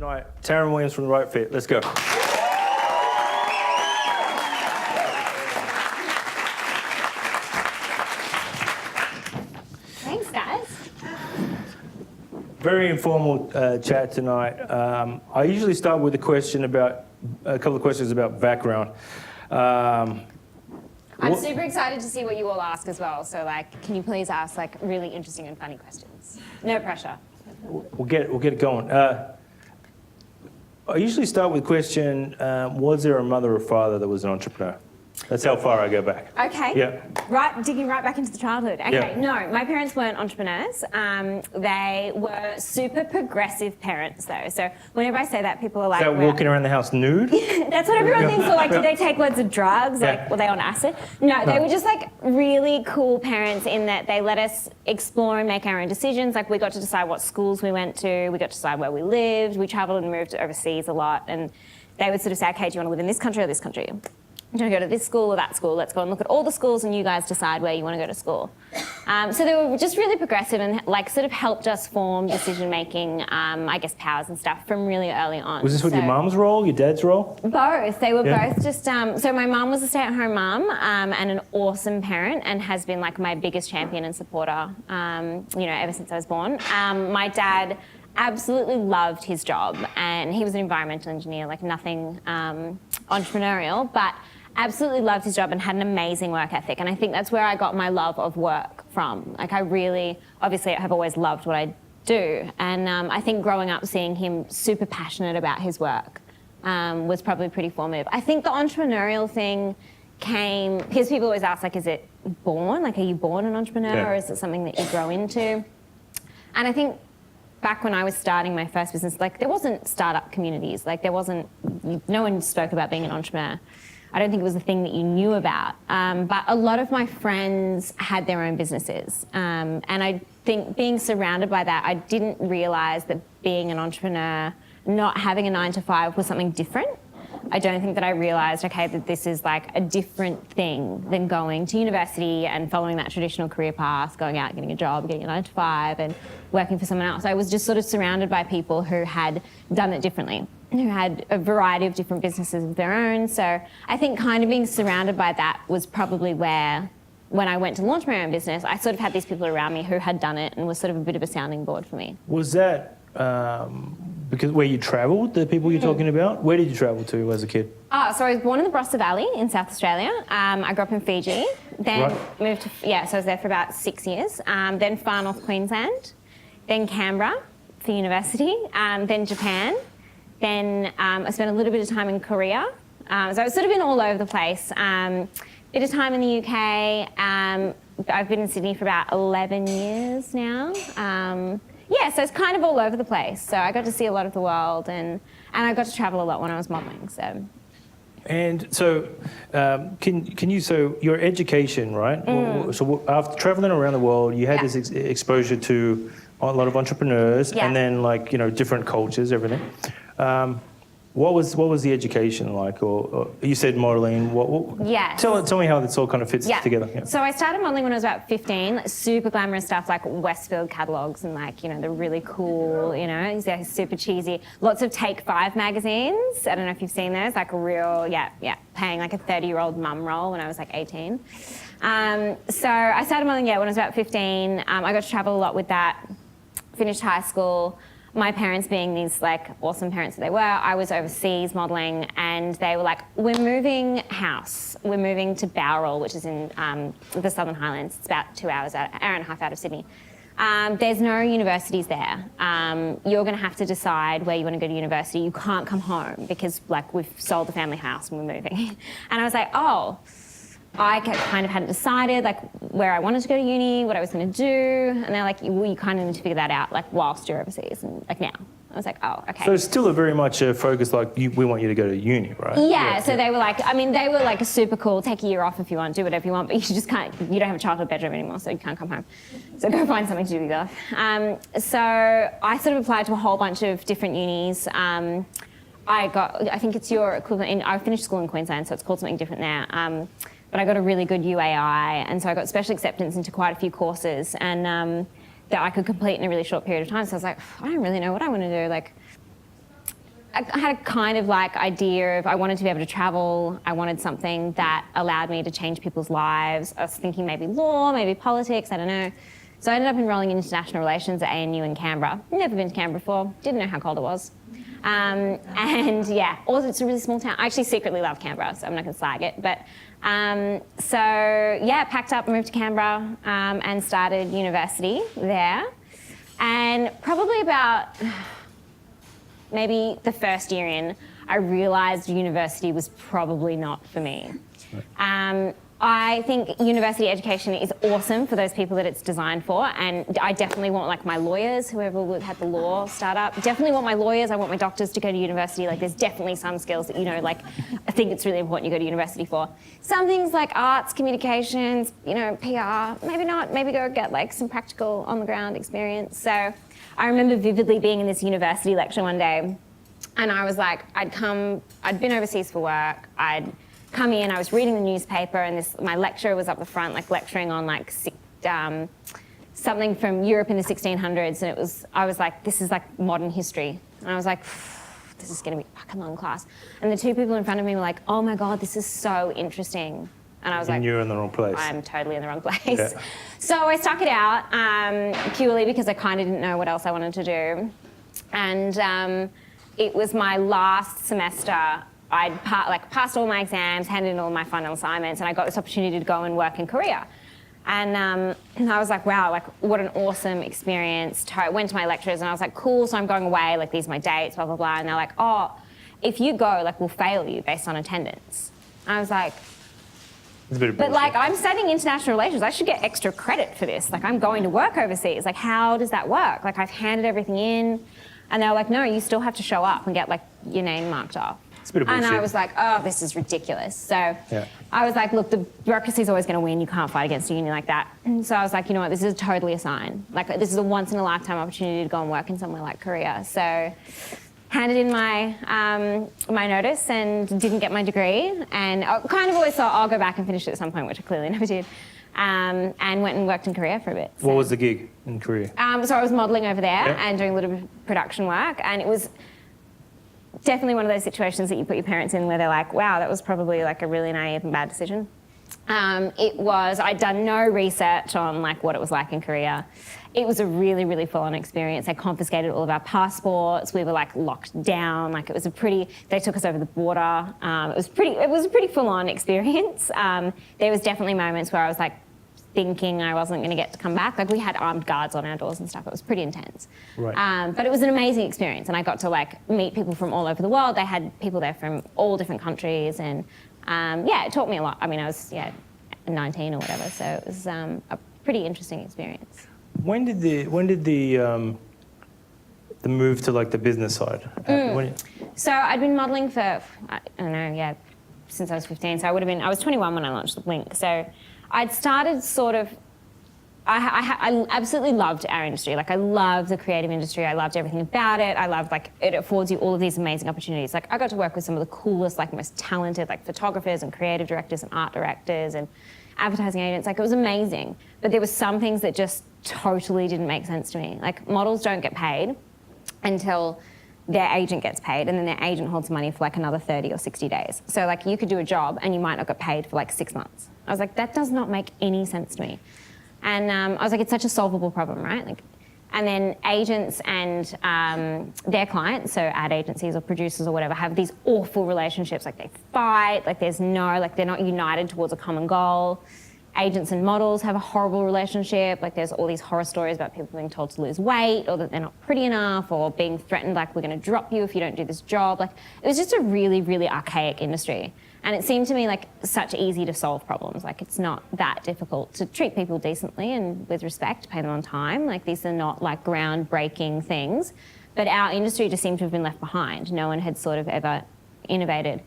tonight. Taryn Williams from The Right Fit. Let's go. Thanks, guys. Very informal chat tonight. I usually start with a couple of questions about background. I'm super excited to see what you all ask as well. So, can you please ask really interesting and funny questions? No pressure. We'll get it going. I usually start with a question, was there a mother or father that was an entrepreneur? That's how far I go back. Okay. Yeah. Digging right back into the childhood. Okay. Yeah. No, my parents weren't entrepreneurs. They were super progressive parents, though. So whenever I say that, people are like, Is that walking around the house nude? That's what everyone thinks. So, did they take loads of drugs? Were they on acid? No, they were just really cool parents in that they let us explore and make our own decisions. We got to decide what schools we went to. We got to decide where we lived. We travelled and moved overseas a lot. And they would sort of say, okay, do you want to live in this country or this country? Do you want to go to this school or that school? Let's go and look at all the schools and you guys decide where you want to go to school. So they were just really progressive and sort of helped us form decision-making, powers and stuff from really early on. Was this with your mum's role, your dad's role? Both. They were both just, so my mum was a stay-at-home mum and an awesome parent and has been my biggest champion and supporter, ever since I was born. My dad absolutely loved his job and he was an environmental engineer, nothing entrepreneurial, but absolutely loved his job and had an amazing work ethic. And I think that's where I got my love of work from. I really, obviously, I have always loved what I do. And I think growing up seeing him super passionate about his work was probably pretty formative. I think the entrepreneurial thing came, because people always ask, is it born? Are you born an entrepreneur or is it something that you grow into? And I think back when I was starting my first business, there wasn't startup communities. There wasn't, no one spoke about being an entrepreneur. I don't think it was a thing that you knew about. But a lot of my friends had their own businesses. And I think being surrounded by that, I didn't realise that being an entrepreneur, not having a 9-to-5 was something different. I don't think that I realised, okay, that this is a different thing than going to university and following that traditional career path, going out, getting a job, getting a 9-to-5 and working for someone else. I was just sort of surrounded by people who had done it differently, who had a variety of different businesses of their own. So I think kind of being surrounded by that was probably where, when I went to launch my own business, I sort of had these people around me who had done it and was sort of a bit of a sounding board for me. Was that because where you travelled, the people you're talking about? Where did you travel to as a kid? So I was born in the Barossa Valley in South Australia. I grew up in Fiji, then moved to, so I was there for about 6 years. Then Far North Queensland, then Canberra for university, then Japan. Then I spent a little bit of time in Korea. So I've sort of been all over the place. Bit of time in the UK. I've been in Sydney for about 11 years now. So it's kind of all over the place. So I got to see a lot of the world and I got to travel a lot when I was modelling. So. And so, so your education, right? So after traveling around the world, you had this exposure to a lot of entrepreneurs and then different cultures, everything. What was the education like? Or you said modelling. Tell me how this all kind of fits together. Yeah. So I started modelling when I was about 15. Super glamorous stuff like Westfield catalogues and the really cool, super cheesy. Lots of Take 5 magazines. I don't know if you've seen those. Real, paying a 30-year-old mum role when I was 18. So I started modelling when I was about 15. I got to travel a lot with that. Finished high school. My parents being these awesome parents that they were, I was overseas modelling and they were we're moving house. We're moving to Bowral, which is in the Southern Highlands. It's about 2 hours, hour and a half out of Sydney. There's no universities there. You're going to have to decide where you want to go to university. You can't come home because we've sold the family house and we're moving. And I was I kind of hadn't decided where I wanted to go to uni, what I was going to do, and they're well, you kind of need to figure that out whilst you're overseas and now. I was oh, okay. So it's still a very much a focus we want you to go to uni, right? So they were they were super cool, take a year off if you want, do whatever you want, but you just can't, you don't have a childhood bedroom anymore, so you can't come home. So go find something to do with your life. So I sort of applied to a whole bunch of different unis. I think it's your equivalent, I finished school in Queensland, so it's called something different now. But I got a really good UAI, and so I got special acceptance into quite a few courses, and that I could complete in a really short period of time. So I was I don't really know what I want to do. I had a kind of like idea of I wanted to be able to travel. I wanted something that allowed me to change people's lives. I was thinking maybe law, maybe politics, I don't know. So I ended up enrolling in international relations at ANU in Canberra. Never been to Canberra before, didn't know how cold it was. And yeah, also it's a really small town. I actually secretly love Canberra, so I'm not gonna slag it. But so yeah, packed up, moved to Canberra and started university there. And probably about maybe the first year in, I realised university was probably not for me. I think university education is awesome for those people that it's designed for, and I definitely want like my lawyers, whoever had the law startup, definitely want my lawyers, I want my doctors to go to university. Like there's definitely some skills that, you know, like I think it's really important you go to university for. Some things like arts, communications, you know, PR, maybe not, maybe go get like some practical on the ground experience. So I remember vividly being in this university lecture one day, and I was like, I'd been overseas for work, I'd come in, I was reading the newspaper, and my lecturer was up the front, like lecturing on like something from Europe in the 1600s, and I was like, this is like modern history. And I was like, this is gonna be a fucking long class. And the two people in front of me were like, oh my God, this is so interesting. And I was like, you're in the wrong place. I'm totally in the wrong place. Yeah. So I stuck it out purely because I kind of didn't know what else I wanted to do. And it was my last semester. I'd passed all my exams, handed in all my final assignments, and I got this opportunity to go and work in Korea. And I was like, wow, like what an awesome experience. I went to my lecturers and I was like, cool, so I'm going away, like these are my dates, blah, blah, blah. And they're like, oh, if you go, like we'll fail you based on attendance. And I was like, but like I'm studying international relations, I should get extra credit for this. Like I'm going to work overseas, like how does that work? Like I've handed everything in. And they were like, no, you still have to show up and get like your name marked off. It's a bit of bullshit. And I was like, oh, this is ridiculous. So yeah. I was like, look, the bureaucracy's always going to win. You can't fight against a union like that. And so I was like, you know what, this is totally a sign. Like this is a once in a lifetime opportunity to go and work in somewhere like Korea. So handed in my my notice and didn't get my degree. And I kind of always thought I'll go back and finish it at some point, which I clearly never did. And went and worked in Korea for a bit. So. What was the gig in Korea? So I was modelling over there and doing a little bit of production work, and it was definitely one of those situations that you put your parents in where they're like, wow, that was probably like a really naive and bad decision. I'd done no research on like what it was like in Korea. It was a really, really full-on experience. They confiscated all of our passports. We were like locked down. Like they took us over the border. It was a pretty full-on experience. There was definitely moments where I was like thinking I wasn't going to get to come back. Like we had armed guards on our doors and stuff. It was pretty intense. Right. But it was an amazing experience, and I got to like meet people from all over the world. They had people there from all different countries, and it taught me a lot. I mean, I was 19 or whatever, so it was a pretty interesting experience. When did the move to like the business side? So I'd been modelling for I don't know, since I was 15. So I was 21 when I launched the Blink. So I'd started sort of. I absolutely loved our industry. Like I loved the creative industry. I loved everything about it. I loved like it affords you all of these amazing opportunities. Like I got to work with some of the coolest, like most talented, like photographers and creative directors and art directors and advertising agents. Like it was amazing. But there were some things that just totally didn't make sense to me. Like models don't get paid until their agent gets paid, and then their agent holds money for like another 30 or 60 days. So like you could do a job and you might not get paid for like 6 months. I was like, that does not make any sense to me. And I was like, it's such a solvable problem, right? Like, and then agents and their clients, so ad agencies or producers or whatever, have these awful relationships. Like they fight, like they're not united towards a common goal. Agents and models have a horrible relationship. Like there's all these horror stories about people being told to lose weight, or that they're not pretty enough, or being threatened like we're going to drop you if you don't do this job. Like it was just a really, really archaic industry. And it seemed to me like such easy to solve problems. Like it's not that difficult to treat people decently and with respect, pay them on time. Like these are not like groundbreaking things. But our industry just seemed to have been left behind. No one had sort of ever innovated.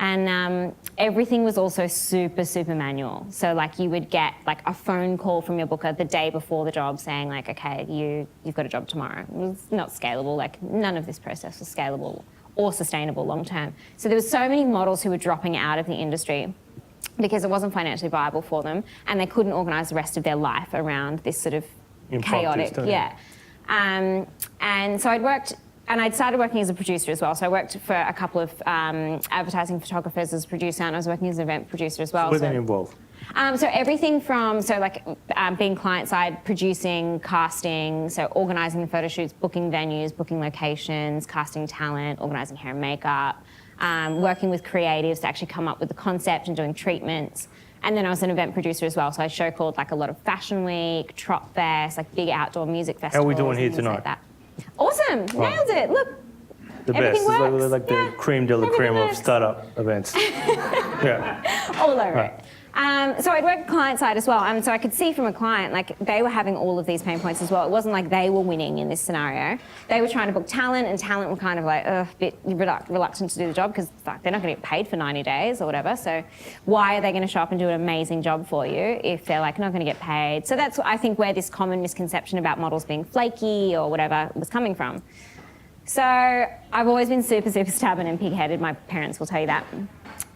And everything was also super, super manual. So like you would get like a phone call from your booker the day before the job saying like, okay, you've got a job tomorrow. It was not scalable. Like none of this process was scalable or sustainable long term. So there were so many models who were dropping out of the industry because it wasn't financially viable for them, and they couldn't organise the rest of their life around this sort of chaotic, And so I'd worked and I'd started working as a producer as well. So I worked for a couple of advertising photographers as a producer, and I was working as an event producer as well. What were they involved? So everything from, being client-side, producing, casting, so organising the photo shoots, booking venues, booking locations, casting talent, organising hair and makeup, working with creatives to actually come up with the concept and doing treatments. And then I was an event producer as well, so I show-called like a lot of Fashion Week, Trop Fest, like big outdoor music festivals. How are we doing here tonight? Like that. Awesome, nailed it, look. The Everything best. works. It's like the creme de la creme of startup events. Yeah. All over it. So I'd work client side as well, and so I could see from a client, like they were having all of these pain points as well. It wasn't like they were winning in this scenario. They were trying to book talent, and talent were kind of like, a bit reluctant to do the job because they're not going to get paid for 90 days or whatever. So why are they going to show up and do an amazing job for you if they're like not going to get paid? So that's, I think, where this common misconception about models being flaky or whatever was coming from. So I've always been super, super stubborn and pig-headed. My parents will tell you that.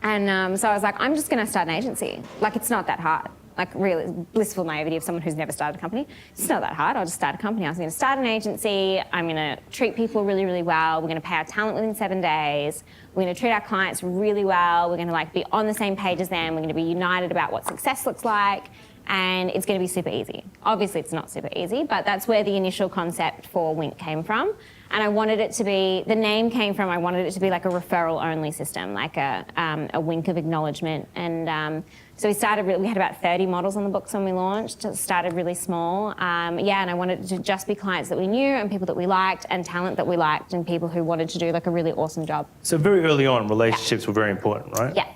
And so I was like, I'm just going to start an agency. Like, it's not that hard. Like, really, blissful naivety of someone who's never started a company. It's not that hard. I'll just start a company. I was going to start an agency. I'm going to treat people really, really well. We're going to pay our talent within 7 days. We're going to treat our clients really well. We're going to be on the same page as them. We're going to be united about what success looks like. And it's going to be super easy. Obviously, it's not super easy, but that's where the initial concept for Wink came from. And I wanted it to be, the name came from, I wanted it to be like a referral-only system, like a wink of acknowledgement. And so we had about 30 models on the books when we launched. It started really small. And I wanted it to just be clients that we knew and people that we liked and talent that we liked and people who wanted to do like a really awesome job. So very early on, relationships were very important, right? Yeah,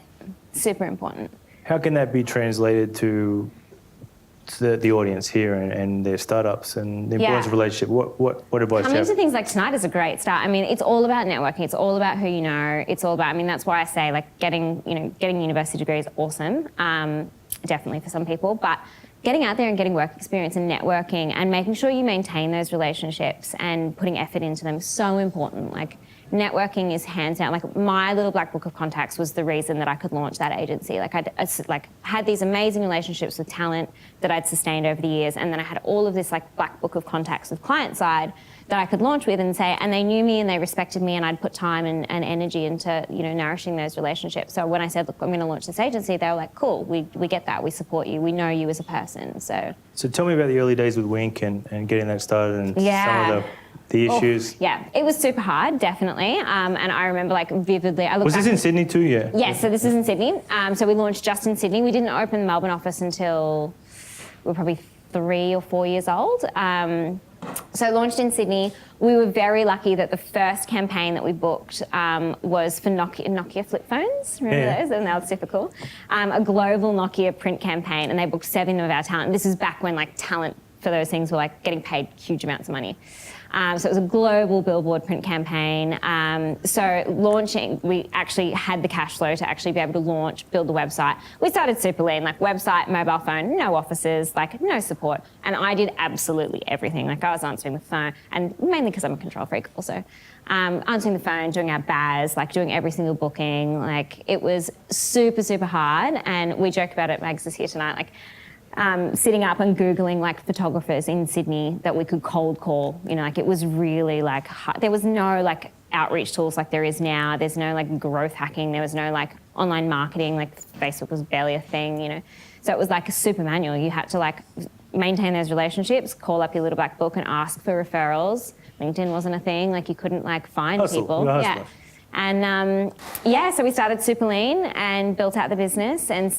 super important. How can that be translated to the audience here and their startups and the importance of relationship? What advice do you Coming have? to things like tonight is a great start. I mean, it's all about networking. It's all about who you know. It's all about, I mean, that's why I say like getting a university degree is awesome, definitely for some people, but getting out there and getting work experience and networking and making sure you maintain those relationships and putting effort into them is so important. Like, networking is hands down. Like, my little black book of contacts was the reason that I could launch that agency. Like, I had these amazing relationships with talent that I'd sustained over the years, and then I had all of this like black book of contacts with client side that I could launch with and say, and they knew me and they respected me, and I'd put time and energy into nourishing those relationships. So when I said, look, I'm going to launch this agency, they were like, cool, we get that, we support you, we know you as a person. So tell me about the early days with Wink and getting that started and some of the issues. It was super hard, definitely. And I remember like vividly. Was this in Sydney too? Yeah. Yes, so this is in Sydney. So we launched just in Sydney. We didn't open the Melbourne office until we were probably 3 or 4 years old. So launched in Sydney. We were very lucky that the first campaign that we booked was for Nokia flip phones. Remember those? And they were super cool. A global Nokia print campaign, and they booked 7 of our talent. This is back when like talent for those things were like getting paid huge amounts of money. So it was a global billboard print campaign. So launching, we actually had the cash flow to actually be able to launch, build the website. We started super lean, like website, mobile phone, no offices, like no support. And I did absolutely everything. Like I was answering the phone, and mainly because I'm a control freak also. Answering the phone, doing our BAS, like doing every single booking. Like it was super, super hard. And we joke about it, Mags is here tonight, like sitting up and Googling like photographers in Sydney that we could cold call, like it was really like hard. There was no like outreach tools like there is now. There's no like growth hacking. There was no like online marketing, like Facebook was barely a thing, So it was like a super manual. You had to like maintain those relationships, call up your little black book and ask for referrals. LinkedIn wasn't a thing. Like you couldn't like find people. Yeah. And so we started super lean and built out the business and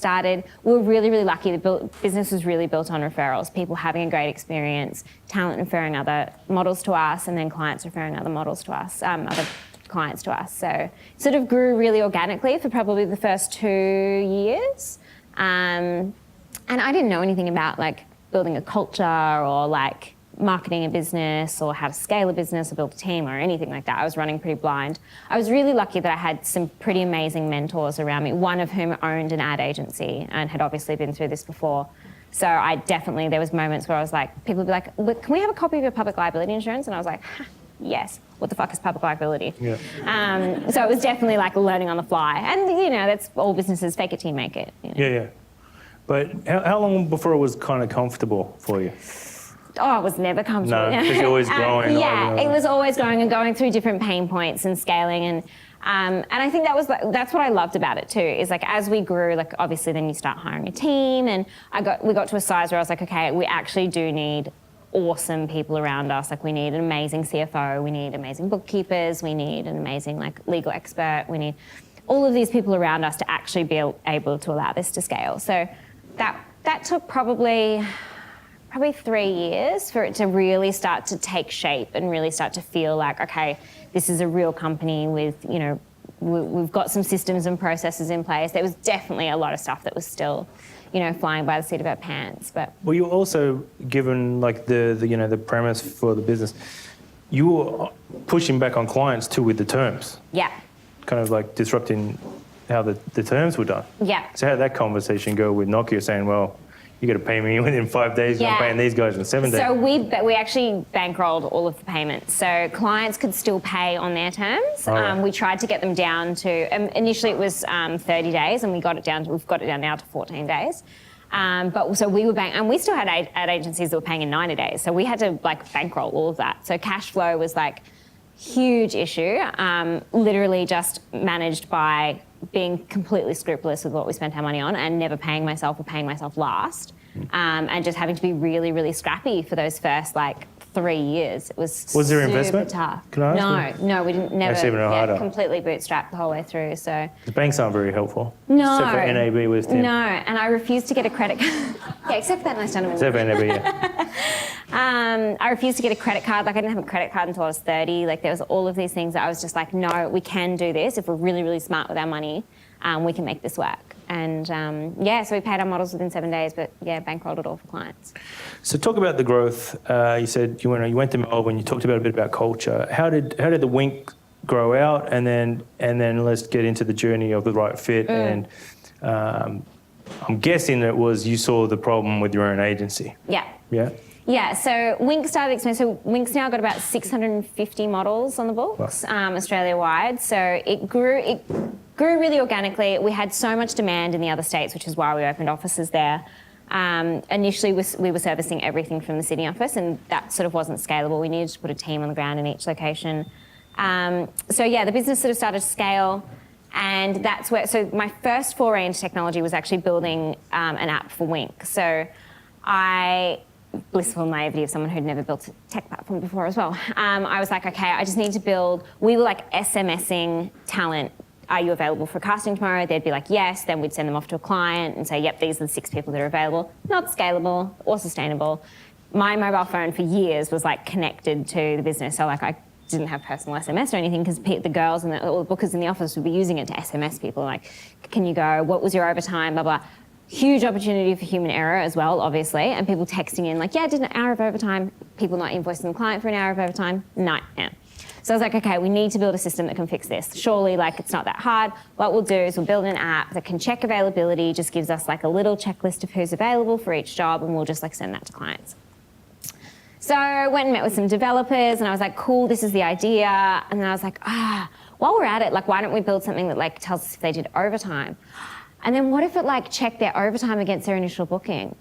we were really, really lucky. The business was really built on referrals, people having a great experience, talent referring other models to us, and then clients referring other models to us, other clients to us. So it sort of grew really organically for probably the first 2 years. And I didn't know anything about like building a culture or like marketing a business or how to scale a business or build a team or anything like that. I was running pretty blind. I was really lucky that I had some pretty amazing mentors around me, one of whom owned an ad agency and had obviously been through this before. So there was moments where I was like, people would be like, look, can we have a copy of your public liability insurance? And I was like, yes, what the fuck is public liability? Yeah. So it was definitely like learning on the fly. And that's all businesses, fake it till you make it. Yeah. But how long before it was kind of comfortable for you? I was never comfortable. No, because you're always growing. It was always growing and going through different pain points and scaling. And I think that's what I loved about it too, is like as we grew, like obviously then you start hiring a team, and we got to a size where I was like, okay, we actually do need awesome people around us. Like we need an amazing CFO, we need amazing bookkeepers, we need an amazing like legal expert, we need all of these people around us to actually be able to allow this to scale. So that took probably 3 years for it to really start to take shape and really start to feel like, okay, this is a real company with, you know, we've got some systems and processes in place. There was definitely a lot of stuff that was still, you know, flying by the seat of our pants. But well, you were also given like the premise for the business. You were pushing back on clients too with the terms. Yeah. Kind of like disrupting how the terms were done. Yeah. So how did that conversation go with Nokia saying, well, you got to pay me within 5 days, you're paying these guys in 7 days? So we actually bankrolled all of the payments. So clients could still pay on their terms. Right. We tried to get them down to, initially it was 30 days, and we've got it down now to 14 days. But so we were and we still had ad agencies that were paying in 90 days. So we had to like bankroll all of that. So cash flow was like huge issue, literally just managed by being completely scrupulous with what we spent our money on and never paying myself or paying myself last, and just having to be really, really scrappy for those first like 3 years. It was there super investment? tough. Can I ask No, we didn't. Never. That's even harder. Completely bootstrapped the whole way through. So The banks aren't very helpful. no, Except for NAB with Tim. no, and I refused to get a credit card. Yeah, except for that nice gentleman. Except for NAB, yeah. I refused to get a credit card. Like I didn't have a credit card until I was 30. Like there was all of these things that I was just like, no, we can do this if we're really, really smart with our money. We can make this work. And so we paid our models within 7 days, but bankrolled it all for clients. So talk about the growth. You said you went to Melbourne. You talked about a bit about culture. How did the Wink grow out, and then let's get into the journey of the right fit. And I'm guessing it was you saw the problem with your own agency. Yeah. Yeah. Yeah, so Wink started expanding. So Wink's now got about 650 models on the books, Australia-wide. So it grew really organically. We had so much demand in the other states, which is why we opened offices there. Initially, we were servicing everything from the Sydney office, and that sort of wasn't scalable. We needed to put a team on the ground in each location. The business sort of started to scale. And that's where, so my first foray into technology was actually building an app for Wink. So blissful naivety of someone who'd never built a tech platform before as well. I was like, okay, I just need to build, we were like SMSing talent. Are you available for casting tomorrow? They'd be like, yes. Then we'd send them off to a client and say, yep, these are the 6 people that are available. Not scalable or sustainable. My mobile phone for years was like connected to the business. So like I didn't have personal SMS or anything because the girls and all the bookers in the office would be using it to SMS people like, can you go? What was your overtime? Blah, blah. Huge opportunity for human error as well, obviously, and people texting in like, yeah, I did an hour of overtime. People not invoicing the client for an hour of overtime. Nightmare. So I was like, okay, we need to build a system that can fix this. Surely, like, it's not that hard. What we'll do is we'll build an app that can check availability, just gives us like a little checklist of who's available for each job, and we'll just like send that to clients. So I went and met with some developers, and I was like, cool, this is the idea. And then I was like, while we're at it, like, why don't we build something that like tells us if they did overtime? And then what if it like checked their overtime against their initial booking?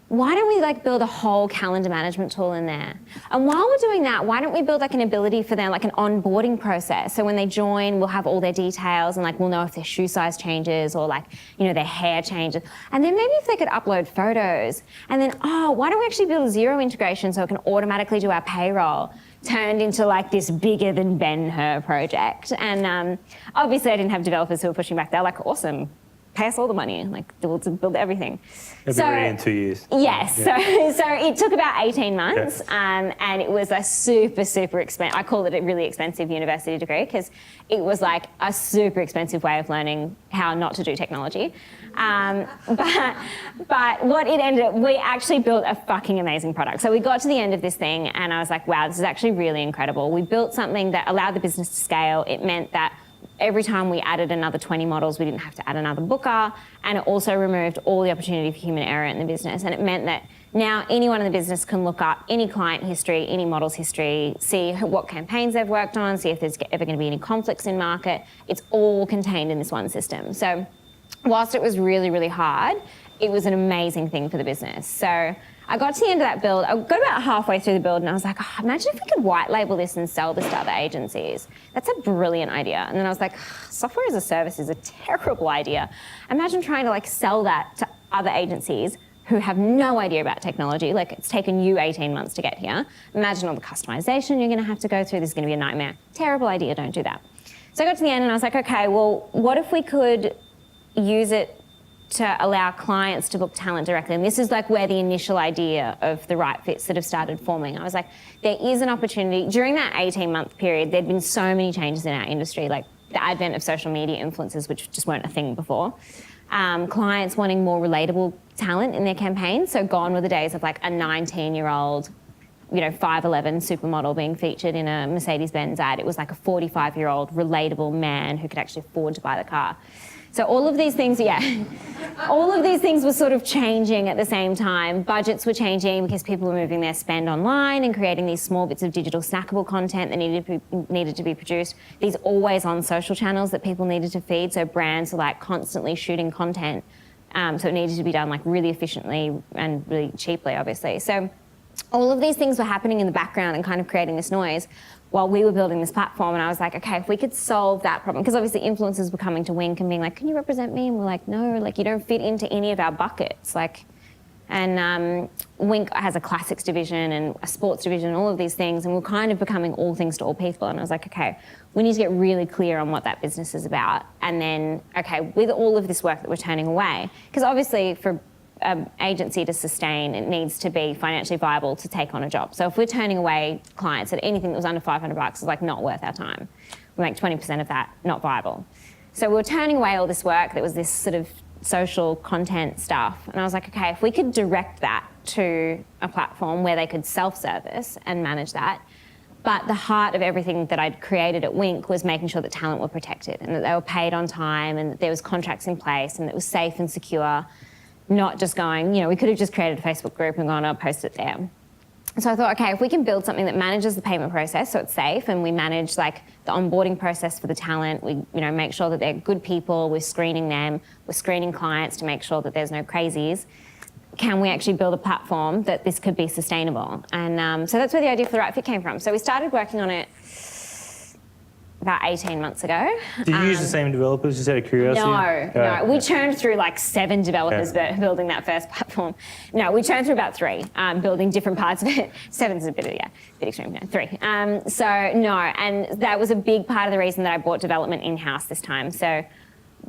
Why don't we like build a whole calendar management tool in there? And while we're doing that, why don't we build like an ability for them, like an onboarding process? So when they join, we'll have all their details and like we'll know if their shoe size changes or like, you know, their hair changes. And then maybe if they could upload photos. And then, why don't we actually build a Xero integration so it can automatically do our payroll? Turned into like this bigger than Ben-Hur project. And obviously I didn't have developers who were pushing back. They're like, awesome. Pay us all the money, like we'll build everything. It'll be ready in 2 years. Yes, yeah. So it took about 18 months, and it was a super, super expensive, I call it a really expensive university degree because it was like a super expensive way of learning how not to do technology. But what it ended up, we actually built a fucking amazing product. So we got to the end of this thing and I was like, wow, this is actually really incredible. We built something that allowed the business to scale. It meant that every time we added another 20 models, we didn't have to add another booker. And it also removed all the opportunity for human error in the business. And it meant that now anyone in the business can look up any client history, any model's history, see what campaigns they've worked on, see if there's ever going to be any conflicts in market. It's all contained in this one system. So whilst it was really, really hard, it was an amazing thing for the business. So I got to the end of that build. I got about halfway through the build and I was like, oh, imagine if we could white label this and sell this to other agencies. That's a brilliant idea. And then I was like, software as a service is a terrible idea. Imagine trying to like sell that to other agencies who have no idea about technology. Like it's taken you 18 months to get here. Imagine all the customization you're gonna have to go through. This is gonna be a nightmare. Terrible idea, don't do that. So I got to the end and I was like, okay, well, what if we could use it to allow clients to book talent directly? And this is like where the initial idea of the right fit sort of started forming. I was like, there is an opportunity. During that 18-month period, there'd been so many changes in our industry, like the advent of social media influencers, which just weren't a thing before. Clients wanting more relatable talent in their campaigns. So gone were the days of like a 19-year-old, 5'11" supermodel being featured in a Mercedes-Benz ad. It was like a 45-year-old relatable man who could actually afford to buy the car. So all of these things, all of these things were sort of changing at the same time. Budgets were changing because people were moving their spend online and creating these small bits of digital snackable content that needed to be produced. These always-on social channels that people needed to feed. So brands were like constantly shooting content. So it needed to be done like really efficiently and really cheaply, obviously. So all of these things were happening in the background and kind of creating this noise while we were building this platform. And I was like, okay, if we could solve that problem, because obviously influencers were coming to Wink and being like, can you represent me? And we're like, no, like you don't fit into any of our buckets. And Wink has a classics division and a sports division, all of these things, and we're kind of becoming all things to all people. And I was like, okay, we need to get really clear on what that business is about. And then, okay, with all of this work that we're turning away, because obviously for an agency to sustain, it needs to be financially viable to take on a job. So if we're turning away clients at anything that was under $500, it's like not worth our time. We make 20% of that not viable. So we were turning away all this work that was this sort of social content stuff. And I was like, okay, if we could direct that to a platform where they could self-service and manage that, but the heart of everything that I'd created at Wink was making sure that talent were protected and that they were paid on time and that there was contracts in place and that it was safe and secure. Not just going, we could have just created a Facebook group and gone, I'll post it there. So I thought, okay, if we can build something that manages the payment process so it's safe and we manage like the onboarding process for the talent, we make sure that they're good people, we're screening them, we're screening clients to make sure that there's no crazies, can we actually build a platform that this could be sustainable? And so that's where the idea for the right fit came from. So we started working on it about 18 months ago. Did you use the same developers just out of curiosity? No. We churned through like 7 developers building that first platform. No, we churned through about 3, building different parts of it. 7's a bit extreme, 3. And that was a big part of the reason that I brought development in-house this time. So,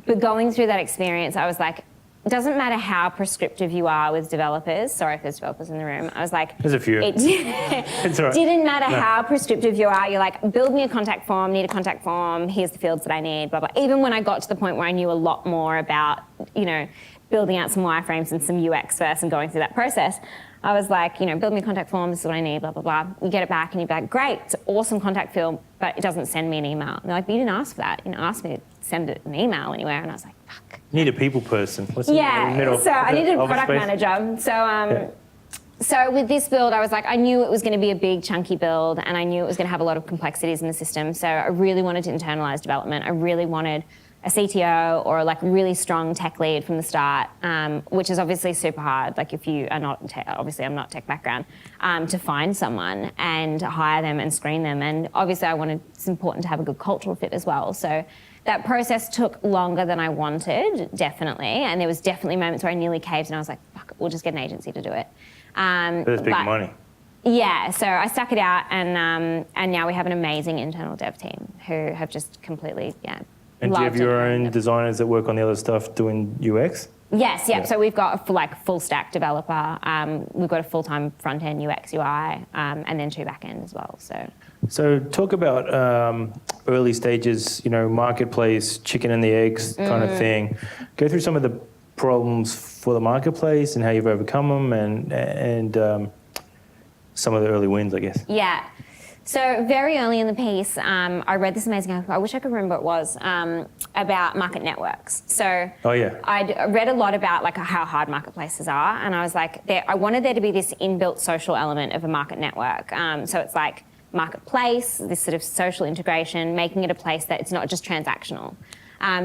but going through that experience, I was like, it doesn't matter how prescriptive you are with developers. Sorry if there's developers in the room. I was like... There's a few. It's all right. Didn't matter how prescriptive you are. You're like, build me a contact form, need a contact form, here's the fields that I need, blah, blah. Even when I got to the point where I knew a lot more about, building out some wireframes and some UX first and going through that process, I was like, build me a contact form, this is what I need, blah, blah, blah. You get it back and you're like, great, it's an awesome contact field, but it doesn't send me an email. And they're like, but you didn't ask for that. You didn't ask me to send an email anywhere. And I was like, fuck. Need a people person. So I needed a product manager. So with this build, I was like, I knew it was going to be a big, chunky build, and I knew it was going to have a lot of complexities in the system. So I really wanted to internalize development. I really wanted a CTO or like really strong tech lead from the start, which is obviously super hard. Like if you are not, obviously I'm not tech background, to find someone and hire them and screen them. And obviously it's important to have a good cultural fit as well. So that process took longer than I wanted, definitely. And there was definitely moments where I nearly caved and I was like, fuck, we'll just get an agency to do it. That's big money. Yeah, so I stuck it out and now we have an amazing internal dev team who have just completely, And do you have your own designers that work on the other stuff doing UX? Yes, yeah. So we've got a full stack developer. We've got a full-time front-end UX UI and then 2 back-end as well. So talk about early stages, marketplace, chicken and the eggs kind of thing. Go through some of the problems for the marketplace and how you've overcome them and some of the early wins, I guess. Yeah. So very early in the piece, I read this amazing article, I wish I could remember what it was, about market networks. So I'd read a lot about like how hard marketplaces are, and I was like, I wanted there to be this inbuilt social element of a market network. So it's like marketplace, this sort of social integration, making it a place that it's not just transactional.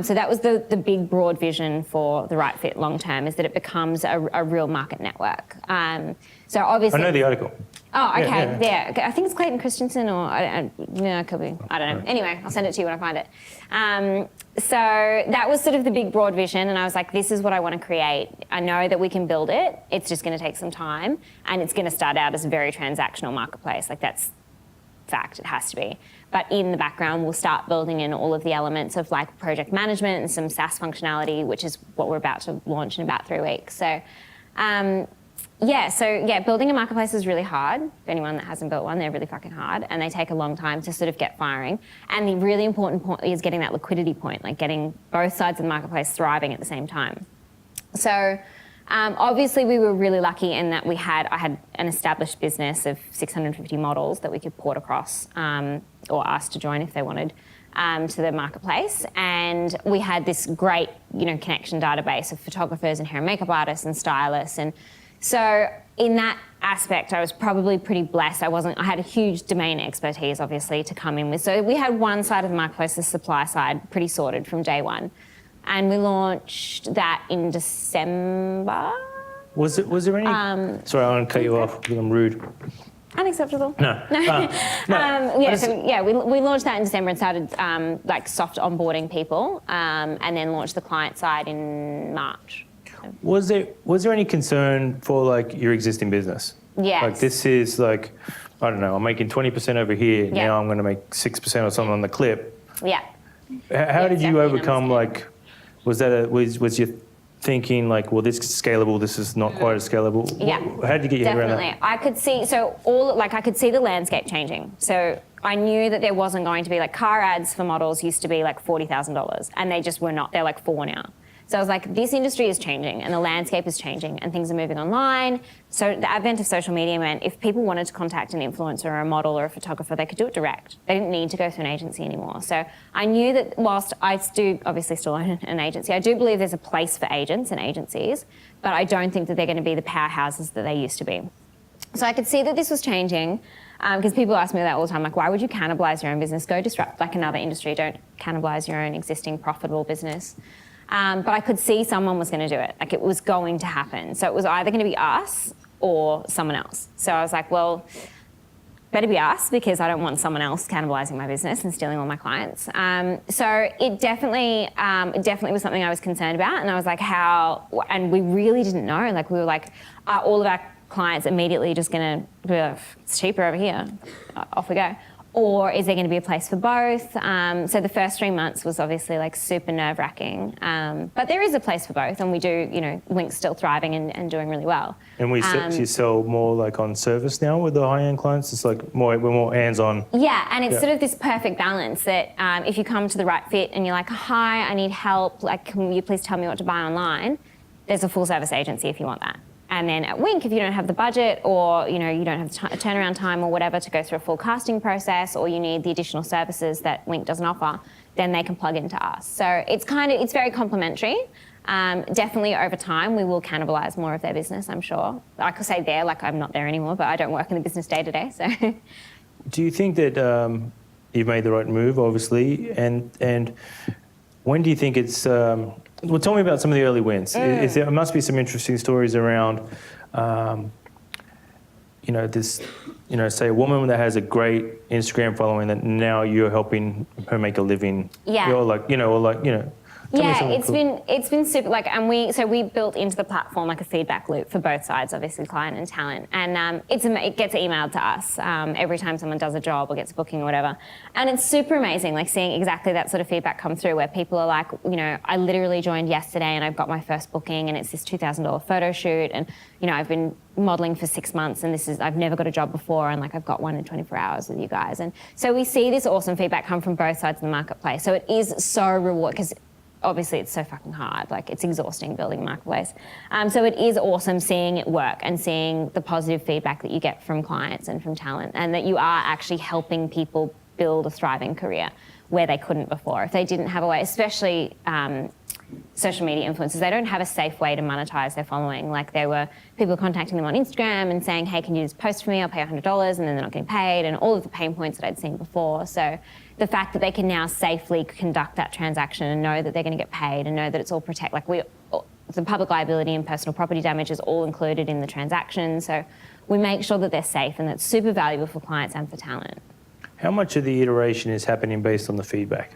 So that was the big broad vision for the Right Fit long term, is that it becomes a real market network. So obviously, I know the article. Oh, okay, yeah. I think it's Clayton Christensen, or it could be. I don't know. Anyway, I'll send it to you when I find it. So that was sort of the big broad vision, and I was like, this is what I want to create. I know that we can build it. It's just going to take some time, and it's going to start out as a very transactional marketplace. Like, that's fact. It has to be. But in the background, we'll start building in all of the elements of like project management and some SaaS functionality, which is what we're about to launch in about 3 weeks. So. Building a marketplace is really hard. For anyone that hasn't built one, they're really fucking hard, and they take a long time to sort of get firing. And the really important point is getting that liquidity point, like getting both sides of the marketplace thriving at the same time. So obviously we were really lucky in that I had an established business of 650 models that we could port across or ask to join if they wanted to the marketplace. And we had this great, connection database of photographers and hair and makeup artists and stylists. And so in that aspect, I was probably pretty blessed. I had a huge domain expertise, obviously, to come in with. So we had one side of the marketplace, the supply side, pretty sorted from day one. And we launched that in December. Was there any... sorry, I want to cut you off because I'm rude. Unacceptable. No. We launched that in December and started soft onboarding people, and then launched the client side in March. Was there any concern for like your existing business? Yes. Like this is like, I don't know, I'm making 20% over here. Yeah. Now I'm going to make 6% or something on the clip. Yeah. How did you overcome was your thinking like, well, this is scalable, this is not quite as scalable? Yeah. How did you get your head around that? Definitely. I could see the landscape changing. So I knew that there wasn't going to be car ads for models used to be like $40,000, and they just were not. They're like 4 now. So I was like, this industry is changing and the landscape is changing and things are moving online. So the advent of social media meant if people wanted to contact an influencer or a model or a photographer, they could do it direct. They didn't need to go through an agency anymore. So I knew that whilst I do obviously still own an agency, I do believe there's a place for agents and agencies, but I don't think that they're going to be the powerhouses that they used to be. So I could see that this was changing, because people ask me that all the time, like, why would you cannibalize your own business? Go disrupt like another industry. Don't cannibalize your own existing profitable business. But I could see someone was going to do it. Like, it was going to happen. So it was either going to be us or someone else. So I was like, well, better be us, because I don't want someone else cannibalizing my business and stealing all my clients. So it definitely was something I was concerned about. And I was like, and we really didn't know. Like, we were like, are all of our clients immediately just going to be like, it's cheaper over here, off we go? Or is there going to be a place for both? So the first 3 months was obviously like super nerve-wracking. But there is a place for both, and we do, Wink's still thriving and doing really well. And you sell more like on service now with the high-end clients? It's like we're more hands-on. Yeah, and it's sort of this perfect balance that if you come to the Right Fit and you're like, hi, I need help, like, can you please tell me what to buy online? There's a full-service agency if you want that. And then at Wink, if you don't have the budget, or you don't have turnaround time or whatever to go through a full casting process, or you need the additional services that Wink doesn't offer, then they can plug into us. So it's very complementary. Definitely over time, we will cannibalize more of their business, I'm sure. I could say I'm not there anymore, but I don't work in the business day to day. So, do you think that you've made the right move, obviously, and when do you think it's? Well, tell me about some of the early wins. There must be some interesting stories around, say a woman that has a great Instagram following that now you're helping her make a living. Yeah. It's been super, and we built into the platform like a feedback loop for both sides, obviously client and talent, and it gets emailed to us every time someone does a job or gets a booking or whatever, and it's super amazing, like seeing exactly that sort of feedback come through where people are like, I literally joined yesterday and I've got my first booking and it's this $2,000 photo shoot, and I've been modeling for 6 months and I've never got a job before, and like I've got one in 24 hours with you guys. And so we see this awesome feedback come from both sides of the marketplace. So it is so rewarding, because obviously it's so fucking hard, like it's exhausting building a marketplace. So it is awesome seeing it work and seeing the positive feedback that you get from clients and from talent, and that you are actually helping people build a thriving career where they couldn't before. If they didn't have a way, especially social media influencers, they don't have a safe way to monetize their following. Like there were people contacting them on Instagram and saying, hey, can you just post for me? I'll pay $100, and then they're not getting paid, and all of the pain points that I'd seen before. So the fact that they can now safely conduct that transaction and know that they're going to get paid and know that it's all the public liability and personal property damage is all included in the transaction. So we make sure that they're safe, and that's super valuable for clients and for talent. How much of the iteration is happening based on the feedback?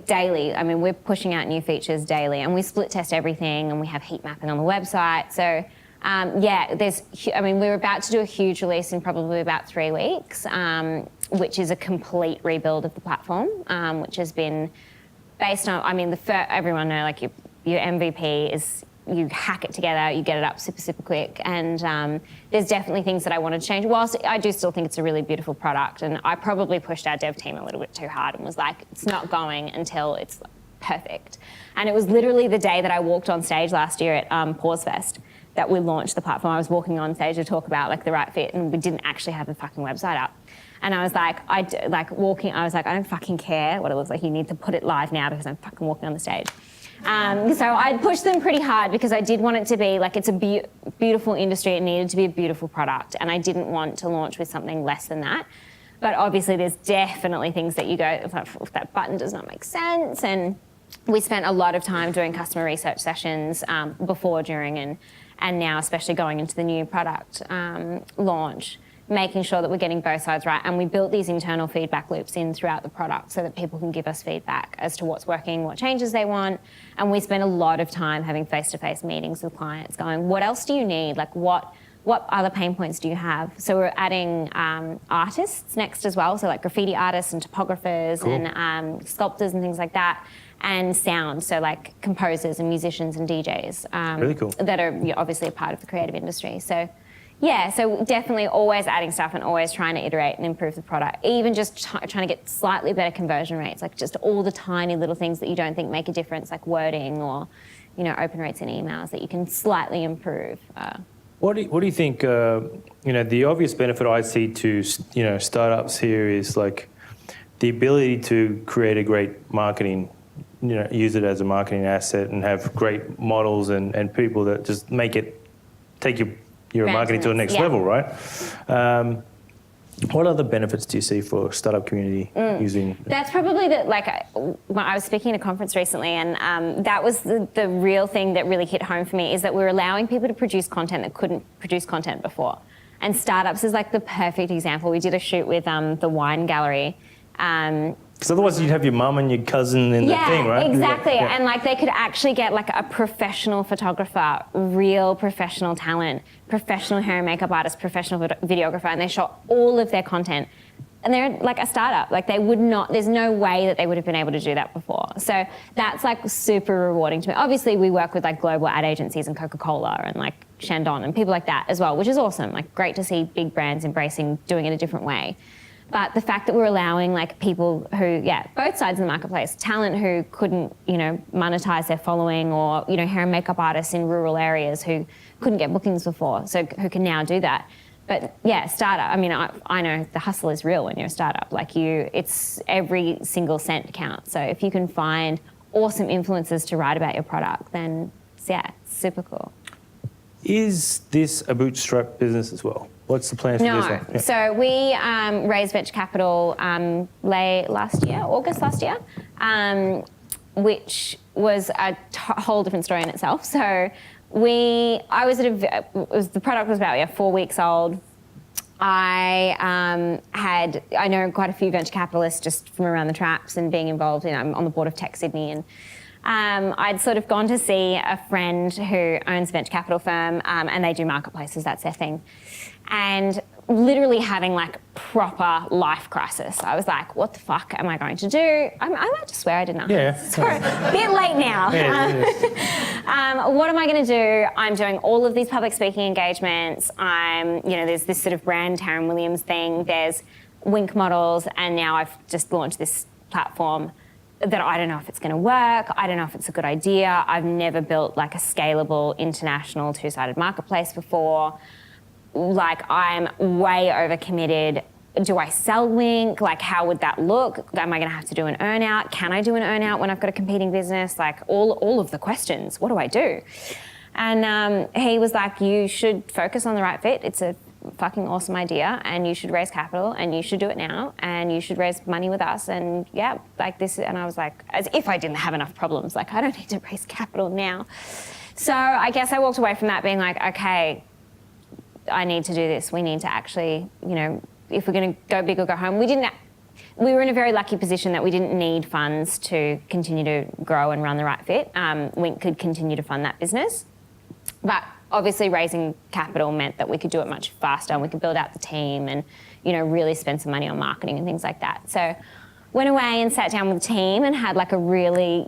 Daily. I mean, we're pushing out new features daily, and we split test everything, and we have heat mapping on the website. So we're about to do a huge release in probably about 3 weeks, which is a complete rebuild of the platform, which has been based on, everyone know, like your MVP is, you hack it together, you get it up super, super quick. And there's definitely things that I wanted to change. Whilst I do still think it's a really beautiful product, and I probably pushed our dev team a little bit too hard and was like, it's not going until it's perfect. And it was literally the day that I walked on stage last year at PauseFest that we launched the platform. I was walking on stage to talk about like the right fit, and we didn't actually have the fucking website up. And I was like, I don't fucking care what it looks like. You need to put it live now because I'm fucking walking on the stage. So I pushed them pretty hard because I did want it to be like, it's a beautiful industry. It needed to be a beautiful product, and I didn't want to launch with something less than that. But obviously there's definitely things that you go, if that button does not make sense. And we spent a lot of time doing customer research sessions before, during, and now, especially going into the new product launch, making sure that we're getting both sides right. And we built these internal feedback loops in throughout the product so that people can give us feedback as to what's working, what changes they want. And we spend a lot of time having face-to-face meetings with clients going, what else do you need? Like what other pain points do you have? So we're adding artists next as well. So like graffiti artists and topographers, cool, and sculptors and things like that. And sound, so like composers and musicians and DJs. Really cool. That are obviously a part of the creative industry. So yeah, so definitely always adding stuff and always trying to iterate and improve the product. Even just trying to get slightly better conversion rates, like just all the tiny little things that you don't think make a difference, like wording or, open rates in emails that you can slightly improve. What do you think, the obvious benefit I see to, startups here is like the ability to create a great marketing, use it as a marketing asset and have great models and people that just take your marketing to the next level, right? What other benefits do you see for startup community using? That's probably when I was speaking at a conference recently, and that was the real thing that really hit home for me, is that we're allowing people to produce content that couldn't produce content before. And startups is like the perfect example. We did a shoot with the Wine Gallery. Because otherwise you'd have your mum and your cousin in the thing, right? Exactly. Yeah. And like they could actually get like a professional photographer, real professional talent, professional hair and makeup artist, professional videographer, and they shot all of their content. And they're like a startup. Like there's no way that they would have been able to do that before. So that's like super rewarding to me. Obviously we work with like global ad agencies and Coca-Cola and like Shandon and people like that as well, which is awesome. Like great to see big brands embracing doing it a different way. But the fact that we're allowing like people who, both sides of the marketplace, talent who couldn't, monetize their following, or, hair and makeup artists in rural areas who couldn't get bookings before, so who can now do that. But startup, I know the hustle is real when you're a startup. Like it's every single cent counts. So if you can find awesome influencers to write about your product, then it's super cool. Is this a bootstrap business as well? What's the plan for this one? No. So we raised venture capital August last year, which was a whole different story in itself. So the product was about 4 weeks old. I know quite a few venture capitalists just from around the traps and being involved in. I'm on the board of Tech Sydney, and I'd sort of gone to see a friend who owns a venture capital firm, and they do marketplaces, that's their thing. And literally having like proper life crisis. I was like, what the fuck am I going to do? I'm allowed to swear, I didn't know. Yeah. Sorry, a bit late now. What am I going to do? I'm doing all of these public speaking engagements. There's this sort of brand Taryn Williams thing. There's Wink models, and now I've just launched this platform that I don't know if it's going to work. I don't know if it's a good idea. I've never built like a scalable international two-sided marketplace before. Like I'm way overcommitted. do I sell Wink? Like, how would that look? Am I going to have to do an earn out? Can I do an earn out when I've got a competing business? Like all of the questions. What do I do? And he was like, you should focus on the right fit. It's a fucking awesome idea, and you should raise capital, and you should do it now, and you should raise money with us, and yeah, like this. And I was like, as if I didn't have enough problems, like I don't need to raise capital now. So I guess I walked away from that being like, okay, I need to do this. We need to actually, if we're going to go big or go home. We were in a very lucky position that we didn't need funds to continue to grow and run the right fit. Wink could continue to fund that business, but obviously raising capital meant that we could do it much faster, and we could build out the team and, really spend some money on marketing and things like that. So went away and sat down with the team and had like a really,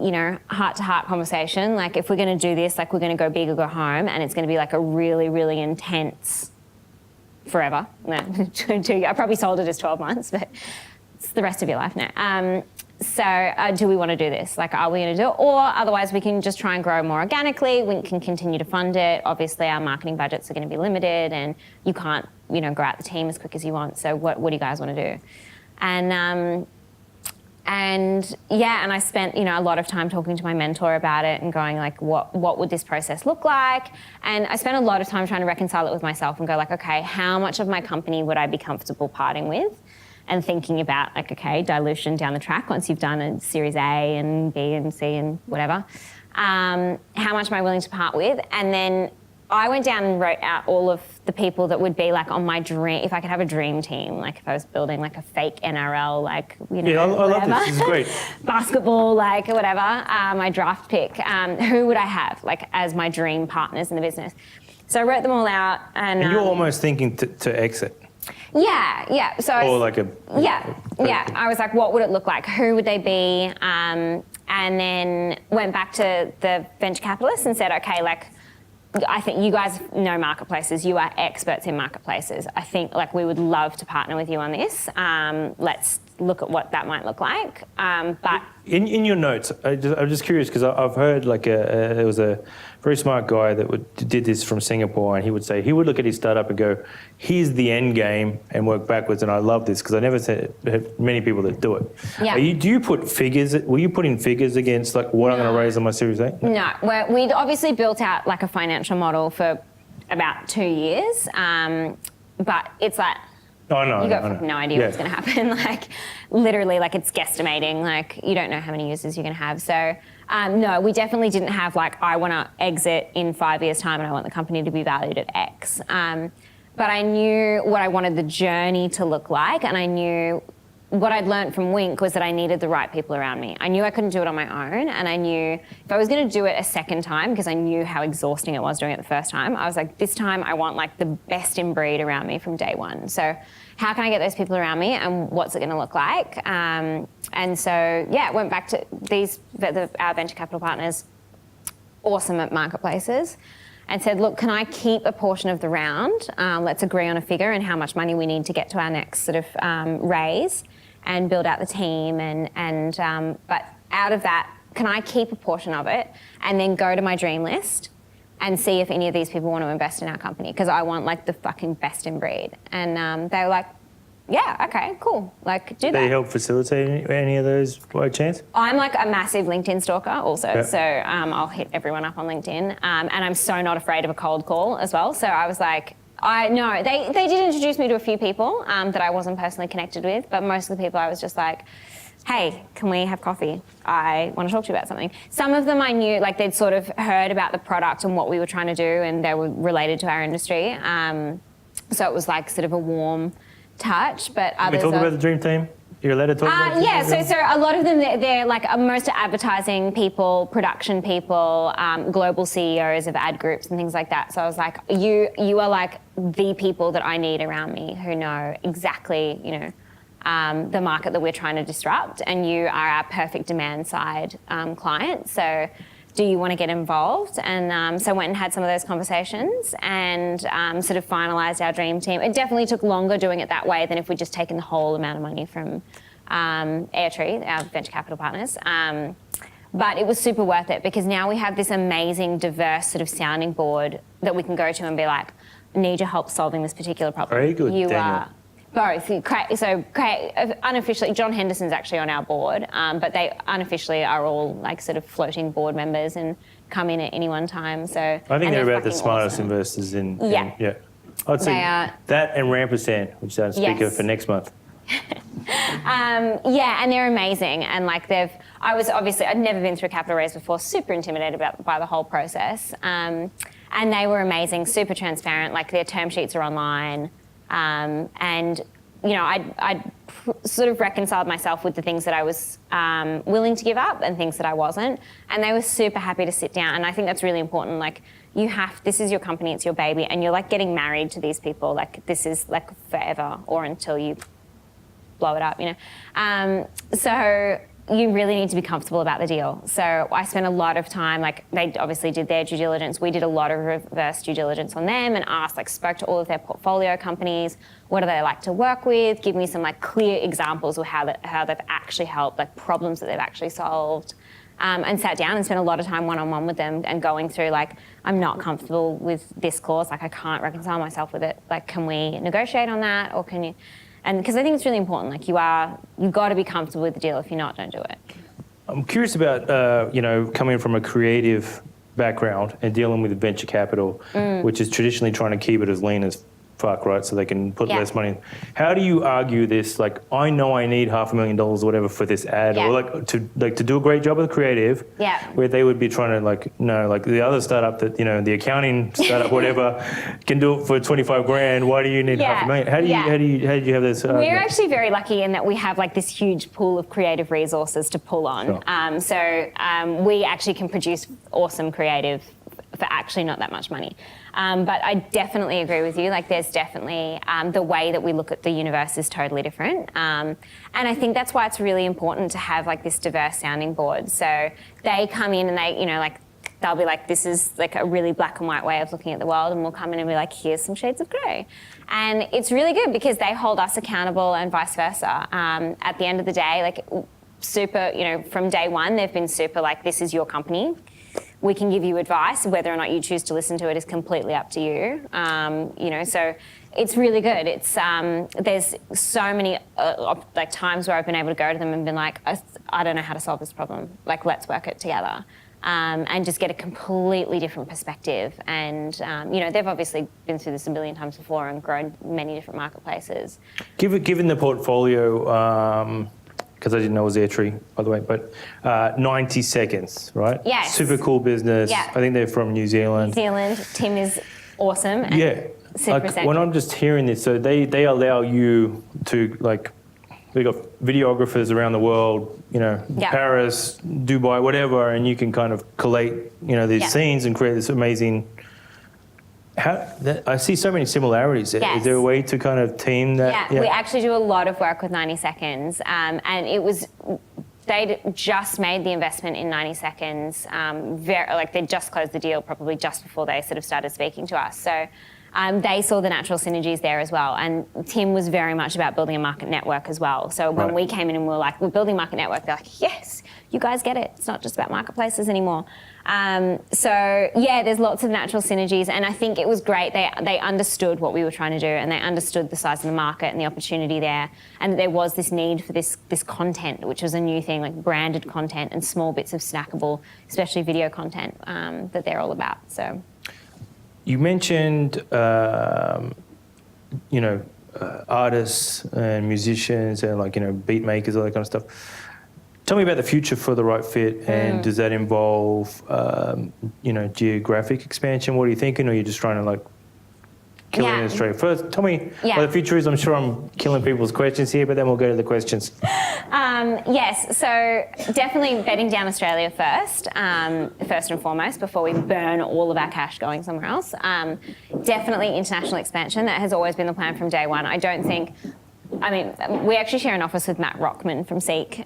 heart-to-heart conversation. Like, if we're going to do this, like we're going to go big or go home, and it's going to be like a really, really intense forever. No, I probably sold it as 12 months, but it's the rest of your life now. So do we want to do this? Like, are we going to do it? Or otherwise we can just try and grow more organically. We can continue to fund it. Obviously our marketing budgets are going to be limited, and you can't, grow out the team as quick as you want. So what do you guys want to do? And I spent, a lot of time talking to my mentor about it and going like, what would this process look like? And I spent a lot of time trying to reconcile it with myself and go like, okay, how much of my company would I be comfortable parting with? And thinking about like, okay, dilution down the track once you've done a Series A and B and C and whatever. How much am I willing to part with? And then I went down and wrote out all of the people that would be like on my dream, if I could have a dream team, like if I was building like a fake NRL, like, Yeah, I love this. This is great. Basketball, like whatever, my draft pick. Who would I have like as my dream partners in the business? So I wrote them all out. And you're almost thinking to exit. Yeah. So or like a... Yeah. I was like, what would it look like? Who would they be? And then went back to the venture capitalists and said, okay, like, I think you guys know marketplaces. You are experts in marketplaces. I think like we would love to partner with you on this. Let's look at what that might look like. But in your notes, I'm just curious because I've heard like there was a very smart guy that did this from Singapore, and he would say he would look at his startup and go, "Here's the end game," and work backwards. And I love this because I never had many people that do it. Yeah. Do you put figures? Will you put in figures against like what I'm going to raise on my Series A? No. Well, we'd obviously built out like a financial model for about 2 years, but it's like. Oh, no, you got no idea what's going to happen. Like, literally, like it's guesstimating. Like, you don't know how many users you're going to have. So, no, we definitely didn't have like, I want to exit in 5 years' time and I want the company to be valued at X. But I knew what I wanted the journey to look like, and I knew what I'd learned from Wink was that I needed the right people around me. I knew I couldn't do it on my own, and I knew if I was going to do it a second time, because I knew how exhausting it was doing it the first time, I was like, this time I want like the best in breed around me from day one. So how can I get those people around me, and what's it going to look like? And so, yeah, went back to our venture capital partners, awesome at marketplaces, and said, look, can I keep a portion of the round? Let's agree on a figure and how much money we need to get to our next sort of raise and build out the team. But out of that, can I keep a portion of it and then go to my dream list and see if any of these people want to invest in our company? Because I want like the fucking best in breed. And they were like, yeah, okay, cool. Like, do that. They help facilitate any of those by chance? I'm like a massive LinkedIn stalker also. Yeah. So I'll hit everyone up on LinkedIn. And I'm so not afraid of a cold call as well. So I was like, they did introduce me to a few people that I wasn't personally connected with, but most of the people I was just like, hey, can we have coffee? I want to talk to you about something. Some of them I knew, like they'd sort of heard about the product and what we were trying to do, and they were related to our industry. So it was like sort of a warm touch, but others. Can we talk about the dream team? You're allowed to talk about yeah, so a lot of them, they're like most advertising people, production people, global CEOs of ad groups and things like that. So I was like, you are like the people that I need around me who know exactly, the market that we're trying to disrupt, and you are our perfect demand side client. So do you want to get involved? And so went and had some of those conversations and sort of finalised our dream team. It definitely took longer doing it that way than if we'd just taken the whole amount of money from Airtree, our venture capital partners. But it was super worth it because now we have this amazing, diverse sort of sounding board that we can go to and be like, I need your help solving this particular problem. Very good, Daniel. Both. Unofficially, John Henderson's actually on our board, but they unofficially are all like sort of floating board members and come in at any one time. So I think they're about the fucking smartest awesome. investors in. Yeah. I'd say They are. that and Rampersand, which is speaker Yes. for next month. Yeah, and they're amazing. And like I'd never been through a capital raise before, super intimidated by the whole process. And they were amazing, super transparent. Like their term sheets are online. And you know, I sort of reconciled myself with the things that I was willing to give up and things that I wasn't. And they were super happy to sit down. And I think that's really important. Like this is your company, it's your baby, and you're like getting married to these people. Like this is like forever or until you blow it up, you know. So you really need to be comfortable about the deal. So I spent a lot of time, like they obviously did their due diligence. We did a lot of reverse due diligence on them and spoke to all of their portfolio companies. What do they like to work with? Give me some like clear examples of how they've actually helped, like problems that they've actually solved. And sat down and spent a lot of time one-on-one with them and going through like, I'm not comfortable with this clause, like I can't reconcile myself with it. Like, can we negotiate on that, or can you? And because I think it's really important, like you've got to be comfortable with the deal. If you're not, don't do it. I'm curious about, coming from a creative background and dealing with venture capital, which is traditionally trying to keep it as lean as fuck, right? So they can put less money in. How do you argue this? Like, I know I need $500,000 or whatever for this ad, or to do a great job with creative. Yeah. Where they would be trying to like the other startup that the accounting startup whatever can do it for 25 grand. Why do you need $500,000? How did you have this? We're actually very lucky in that we have like this huge pool of creative resources to pull on. Sure. So we actually can produce awesome creative for actually not that much money. But I definitely agree with you. Like there's definitely the way that we look at the universe is totally different. And I think that's why it's really important to have like this diverse sounding board. So they come in and they'll be like, this is like a really black and white way of looking at the world. And we'll come in and be like, here's some shades of grey. And it's really good because they hold us accountable and vice versa. At the end of the day, like super, from day one, they've been super like, this is your company. We can give you advice. Whether or not you choose to listen to it is completely up to you. So it's really good. It's there's so many times where I've been able to go to them and been like, I don't know how to solve this problem. Like, let's work it together, and just get a completely different perspective. And they've obviously been through this a million times before and grown many different marketplaces. Given the portfolio. Because I didn't know it was Airtree, by the way, but 90 Seconds, right? Yes. Super cool business. Yeah. I think they're from New Zealand. Tim is awesome. And super when I'm just hearing this, so they allow you to, like, we got videographers around the world, Paris, Dubai, whatever, and you can kind of collate, these scenes and create this amazing... I see so many similarities. Yes. Is there a way to kind of team that? Yeah, we actually do a lot of work with 90 Seconds. And they'd just made the investment in 90 Seconds. They just closed the deal probably just before they sort of started speaking to us. So they saw the natural synergies there as well. And Tim was very much about building a market network as well. So when we came in and we were like, we're building a market network, they're like, yes, you guys get it. It's not just about marketplaces anymore. There's lots of natural synergies, and I think it was great. They understood what we were trying to do, and they understood the size of the market and the opportunity there, and there was this need for this content, which was a new thing, like branded content and small bits of snackable, especially video content, that they're all about. So, you mentioned, artists and musicians and beat makers, all that kind of stuff. Tell me about the future for The Right Fit, and does that involve, geographic expansion? What are you thinking, or are you just trying to kill it in Australia? First, tell me what the future is. I'm sure I'm killing people's questions here, but then we'll go to the questions. Yes, so definitely bedding down Australia first and foremost, before we burn all of our cash going somewhere else. Definitely international expansion. That has always been the plan from day one. We actually share an office with Matt Rockman from Seek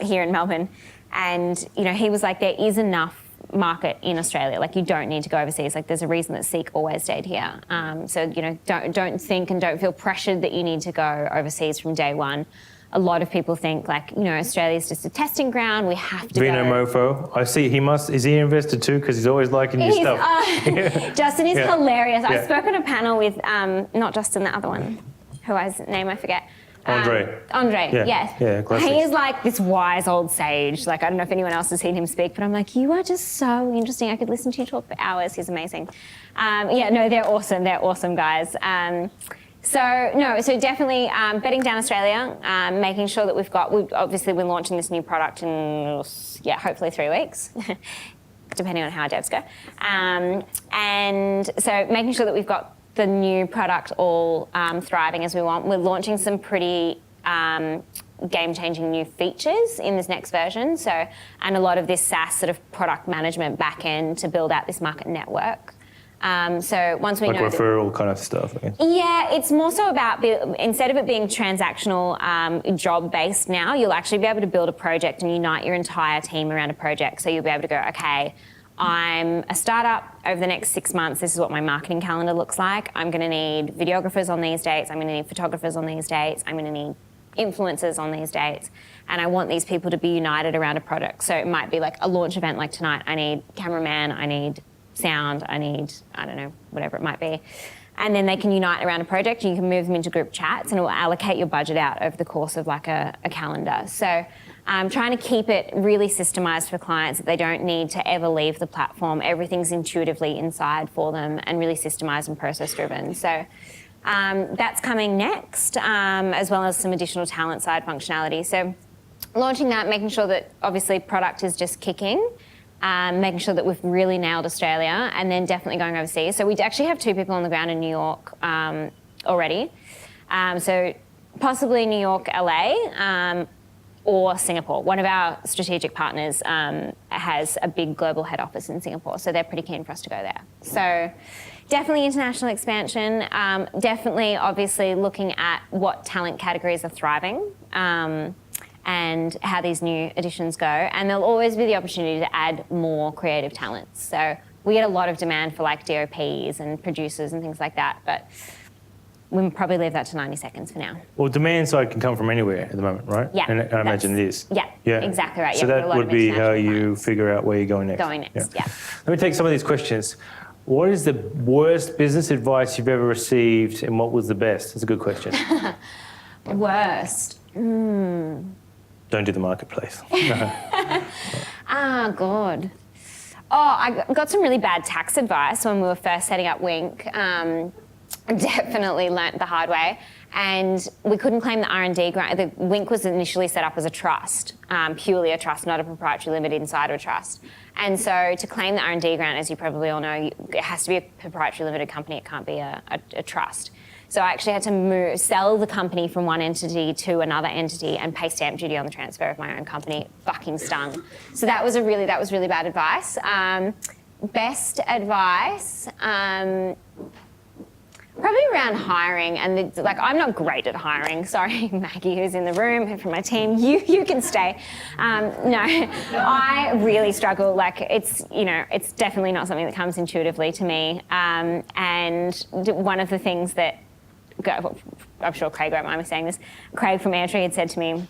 here in Melbourne, and he was like, there is enough market in Australia. Like, you don't need to go overseas. Like, there's a reason that Seek always stayed here. Don't think and don't feel pressured that you need to go overseas from day one. A lot of people think Australia's just a testing ground. We have to Vino Mofo. I see is he invested too? Because he's always liking your stuff. Justin is hilarious. Yeah. I spoke on a panel with, not Justin, the other one. whose name I forget. Andre. Andre, Yeah. yes. Yeah, classic. He is like this wise old sage. Like, I don't know if anyone else has seen him speak, but I'm like, you are just so interesting. I could listen to you talk for hours. He's amazing. They're awesome. They're awesome guys. So definitely bedding down Australia, making sure that we're launching this new product in, hopefully 3 weeks, depending on how our devs go. And so making sure that we've got the new product all thriving as we want. We're launching some pretty game-changing new features in this next version. And a lot of this SaaS sort of product management back end to build out this market network. So once we know referral kind of stuff. I guess. Yeah, it's more so about instead of it being transactional, job-based now, you'll actually be able to build a project and unite your entire team around a project. So you'll be able to go, okay, I'm a startup. Over the next 6 months, this is what my marketing calendar looks like. I'm going to need videographers on these dates. I'm going to need photographers on these dates. I'm going to need influencers on these dates. And I want these people to be united around a product. So it might be like a launch event like tonight. I need cameraman, I need sound, I need, I don't know, whatever it might be. And then they can unite around a project. You can move them into group chats and it will allocate your budget out over the course of like a calendar. So trying to keep it really systemized for clients that they don't need to ever leave the platform. Everything's intuitively inside for them and really systemized and process driven. So that's coming next, as well as some additional talent side functionality. So launching that, making sure that obviously product is just kicking, making sure that we've really nailed Australia, and then definitely going overseas. So we actually have 2 people on the ground in New York already. So possibly New York, LA, or Singapore. One of our strategic partners has a big global head office in Singapore, so they're pretty keen for us to go there. So definitely international expansion, definitely obviously looking at what talent categories are thriving, and how these new additions go. And there'll always be the opportunity to add more creative talents. So we get a lot of demand for like DOPs and producers and things like that, but we'll probably leave that to 90 seconds for now. Well, demand side can come from anywhere at the moment, right? Yeah. And I imagine it is. Yeah, exactly right. So yeah, that would be how you clients. figure out where you're going next. Yeah. Let me take some of these questions. What is the worst business advice you've ever received and what was the best? That's a good question. Worst. Don't do the marketplace. God. Oh, I got some really bad tax advice when we were first setting up Wink. Definitely learnt the hard way. And we couldn't claim the R&D grant. The Wink was initially set up as a trust, purely a trust, not a proprietary limited inside of a trust. And so to claim the R&D grant, as you probably all know, it has to be a proprietary limited company. It can't be a trust. So I actually had to sell the company from one entity to another entity and pay stamp duty on the transfer of my own company. It fucking stung. So that was really bad advice. Best advice, probably around hiring, and I'm not great at hiring. Sorry, Maggie, who's in the room, from my team, you can stay. No, I really struggle. It's definitely not something that comes intuitively to me. And one of the things that, I'm sure Craig won't mind me saying this, Craig from Airtree had said to me,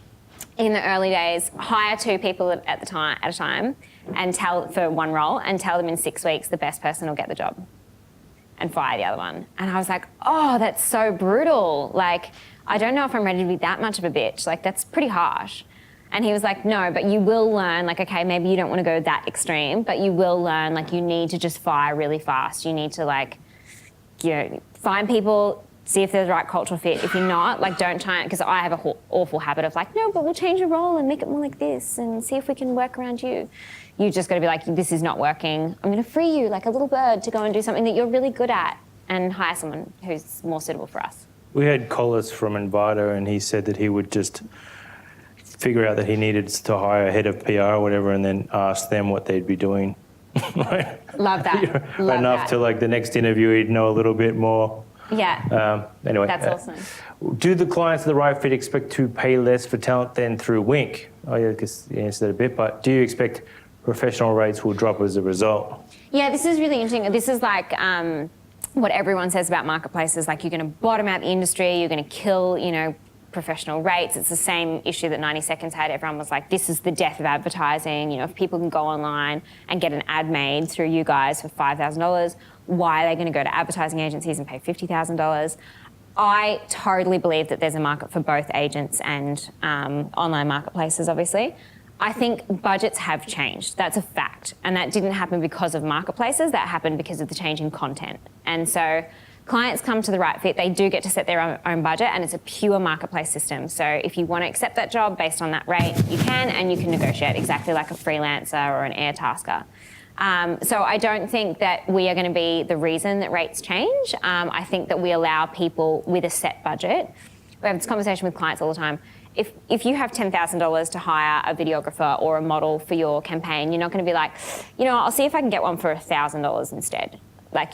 in the early days, hire 2 people at a time, and for one role, and tell them in 6 weeks the best person will get the job, and fire the other one. And I was like, oh, that's so brutal. I don't know if I'm ready to be that much of a bitch. That's pretty harsh. And he was like, no, but you will learn, okay, maybe you don't want to go that extreme, but you will learn, you need to just fire really fast. You need to, find people, see if they're the right cultural fit. If you're not, don't try it, because I have an awful habit of no, but we'll change your role and make it more like this and see if we can work around you. You just got to be like, this is not working. I'm going to free you like a little bird to go and do something that you're really good at and hire someone who's more suitable for us. We had Collis from Invita, and he said that he would just figure out that he needed to hire a head of PR or whatever and then ask them what they'd be doing. Right? Love that. Love enough that. to the next interview he'd know a little bit more. Yeah. Anyway. That's awesome. Do the clients of the Right Fit expect to pay less for talent than through Wink? Oh yeah, I guess you answered that a bit, but do you expect professional rates will drop as a result? Yeah, this is really interesting. This is what everyone says about marketplaces, you're going to bottom out the industry, you're going to kill, professional rates. It's the same issue that 90 Seconds had. Everyone was like, this is the death of advertising. If people can go online and get an ad made through you guys for $5,000, why are they going to go to advertising agencies and pay $50,000? I totally believe that there's a market for both agents and online marketplaces, obviously. I think budgets have changed. That's a fact. And that didn't happen because of marketplaces. That happened because of the change in content. And so clients come to the Right Fit, they do get to set their own budget, and it's a pure marketplace system. So if you want to accept that job based on that rate, you can, and you can negotiate exactly like a freelancer or an air tasker. So I don't think that we are going to be the reason that rates change. I think that we allow people with a set budget. We have this conversation with clients all the time. If you have $10,000 to hire a videographer or a model for your campaign, you're not going to be like, I'll see if I can get one for $1,000 instead. Like,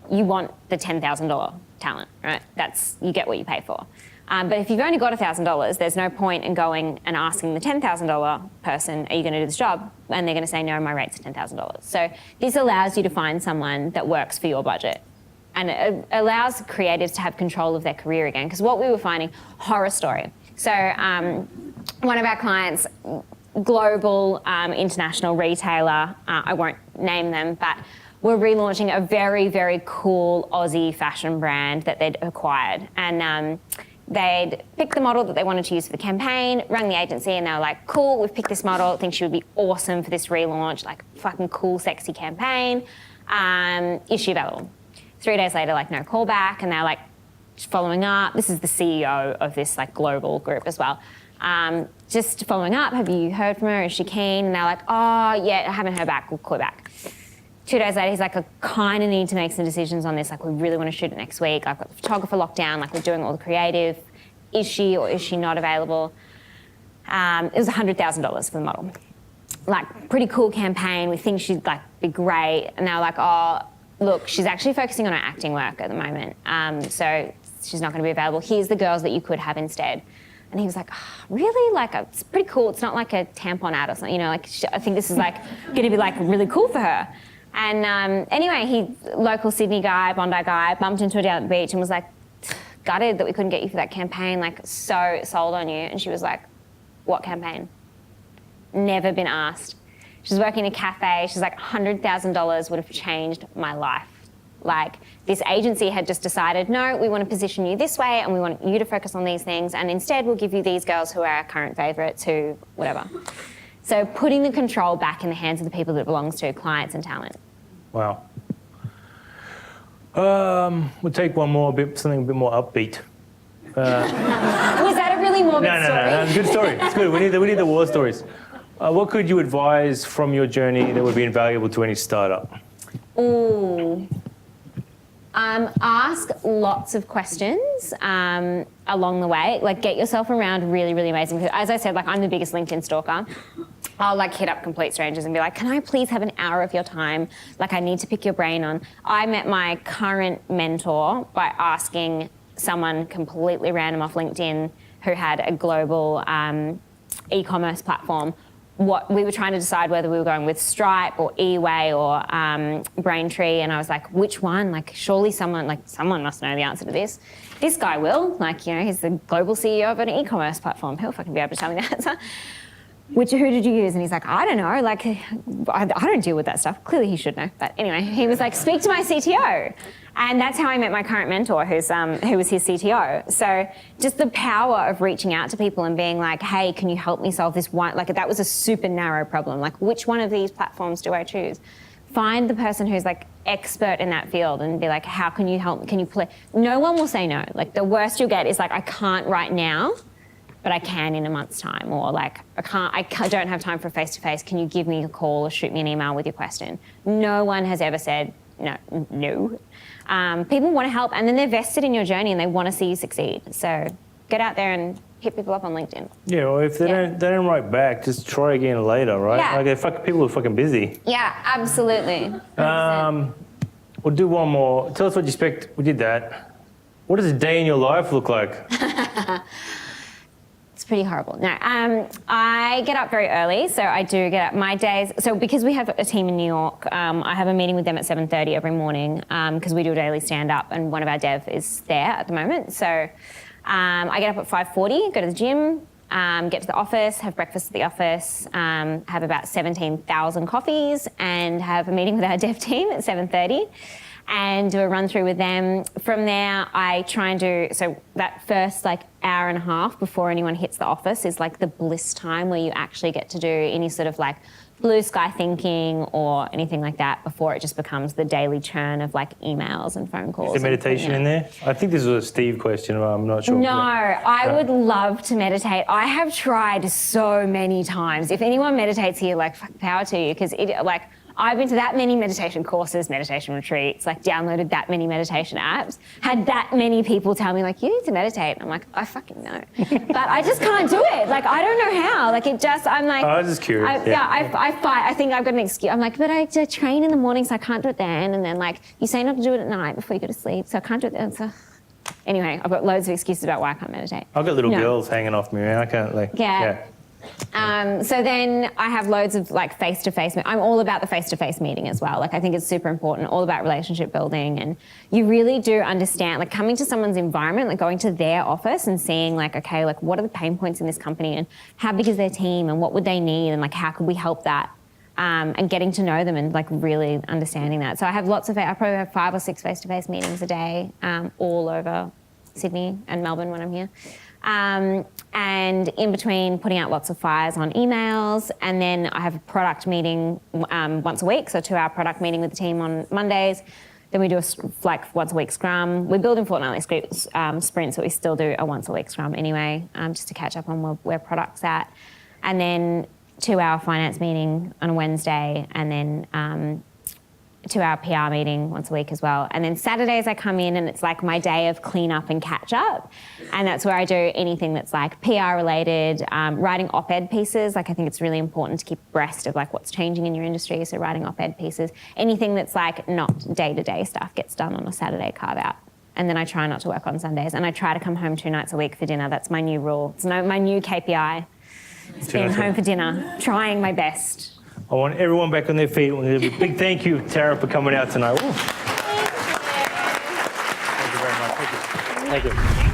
you want the $10,000 talent, right? You get what you pay for. But if you've only got $1,000, there's no point in going and asking the $10,000 person, are you going to do this job? And they're going to say, no, my rate's $10,000. So this allows you to find someone that works for your budget. And it allows creatives to have control of their career again. Because what we were finding, horror story. So one of our clients, global international retailer, I won't name them, but we're relaunching a very, very cool Aussie fashion brand that they'd acquired. And they'd picked the model that they wanted to use for the campaign, rang the agency, and they were like, cool, we've picked this model, think she would be awesome for this relaunch, like fucking cool, sexy campaign. Is she available? 3 days later, like no call back, and they're like following up. This is the CEO of this like global group as well. Just following up, have you heard from her? Is she keen? And they're like, oh yeah, I haven't heard back, we'll call you back. 2 days later, he's like, I kind of need to make some decisions on this. Like, we really want to shoot it next week. I've got the photographer locked down. Like, we're doing all the creative. Is she or is she not available? It was $100,000 for the model. Like, pretty cool campaign. We think she'd like be great. And they were like, oh, look, she's actually focusing on her acting work at the moment. So she's not going to be available. Here's the girls that you could have instead. And he was like, oh, really? Like, it's pretty cool. It's not like a tampon ad or something. Like, I think this is like going to be like really cool for her. And anyway, local Sydney guy, Bondi guy, bumped into her down at the beach and was like, gutted that we couldn't get you for that campaign, like so sold on you. And she was like, what campaign? Never been asked. She's working in a cafe. She's like, $100,000 would have changed my life. Like, this agency had just decided, no, we want to position you this way and we want you to focus on these things. And instead we'll give you these girls who are our current favourites, who, whatever. So putting the control back in the hands of the people that it belongs to, clients and talent. Wow. We'll take one more, something a bit more upbeat. Was that a really morbid story? No, good story. It's good. We need the war stories. What could you advise from your journey that would be invaluable to any startup? Ooh. Ask lots of questions along the way. Like, get yourself around really, really amazing people. As I said, like, I'm the biggest LinkedIn stalker. I'll like hit up complete strangers and be like, can I please have an hour of your time? Like, I need to pick your brain on. I met my current mentor by asking someone completely random off LinkedIn who had a global e-commerce platform. What we were trying to decide whether we were going with Stripe or eWay or Braintree, and I was like, which one? Like, surely someone must know the answer to this. This guy will, like, he's the global CEO of an e-commerce platform. He'll fucking be able to tell me the answer. Who did you use? And he's like, I don't know. Like, I don't deal with that stuff. Clearly he should know. But anyway, he was like, speak to my CTO. And that's how I met my current mentor, who was his CTO. So just the power of reaching out to people and being like, hey, can you help me solve this one? Like, that was a super narrow problem. Like, which one of these platforms do I choose? Find the person who's like expert in that field and be like, how can you help? Can you play? No one will say no. Like, the worst you'll get is like, I can't right now, but I can in a month's time. Or like, I don't have time for face-to-face. Can you give me a call or shoot me an email with your question? No one has ever said no. People want to help, and then they're vested in your journey and they want to see you succeed. So get out there and hit people up on LinkedIn. Yeah, or if they don't write back, just try again later, right? Yeah. Like, people are fucking busy. Yeah, absolutely. We'll do one more. Tell us what you expect. We did that. What does a day in your life look like? It's pretty horrible. No, I get up very early, so I do get up my days. So because we have a team in New York, I have a meeting with them at 7:30 every morning because we do a daily stand-up, and one of our dev is there at the moment. So I get up at 5:40, go to the gym, get to the office, have breakfast at the office, have about 17,000 coffees, and have a meeting with our dev team at 7:30. and do a run through with them. From there, I try and do, so that first like hour and a half before anyone hits the office is like the bliss time where you actually get to do any sort of like blue sky thinking or anything like that before it just becomes the daily churn of like emails and phone calls. Is there meditation in there? I think this was a Steve question, but I'm not sure. No, I would love to meditate. I have tried so many times. If anyone meditates here, like power to you, because like I've been to that many meditation courses, meditation retreats, like downloaded that many meditation apps, had that many people tell me like, you need to meditate. And I'm like, I fucking know. But I just can't do it. Like, I don't know how. Like it just, I'm like. I was just curious. I fight. I think I've got an excuse. I'm like, but I train in the morning, so I can't do it then. And then like, you say not to do it at night before you go to sleep, so I can't do it then. So anyway, I've got loads of excuses about why I can't meditate. I've got little girls hanging off me, man. I can't like. Yeah. So then I have loads of like face-to-face. I'm all about the face-to-face meeting as well. Like I think it's super important, all about relationship building. And you really do understand, like coming to someone's environment, like going to their office and seeing like, okay, like what are the pain points in this company and how big is their team and what would they need and like how could we help that? And getting to know them and like really understanding that. So I have I probably have 5 or 6 face-to-face meetings a day, all over Sydney and Melbourne when I'm here. And in between putting out lots of fires on emails, and then I have a product meeting once a week, so 2-hour product meeting with the team on Mondays. Then we do like once a week scrum. We build in fortnightly sprints, but we still do a once a week scrum anyway, just to catch up on where product's at. And then 2-hour finance meeting on a Wednesday, and then 2-hour PR meeting once a week as well. And then Saturdays I come in and it's like my day of clean up and catch up. And that's where I do anything that's like PR related, writing op-ed pieces. Like I think it's really important to keep abreast of like what's changing in your industry. So writing op-ed pieces, anything that's like not day-to-day stuff gets done on a Saturday carve out. And then I try not to work on Sundays. And I try to come home 2 nights a week for dinner. That's my new rule. It's my new KPI. It's being home for dinner, trying my best. I want everyone back on their feet. A big thank you, Tara, for coming out tonight. Ooh. Thank you very much. Thank you. Thank you.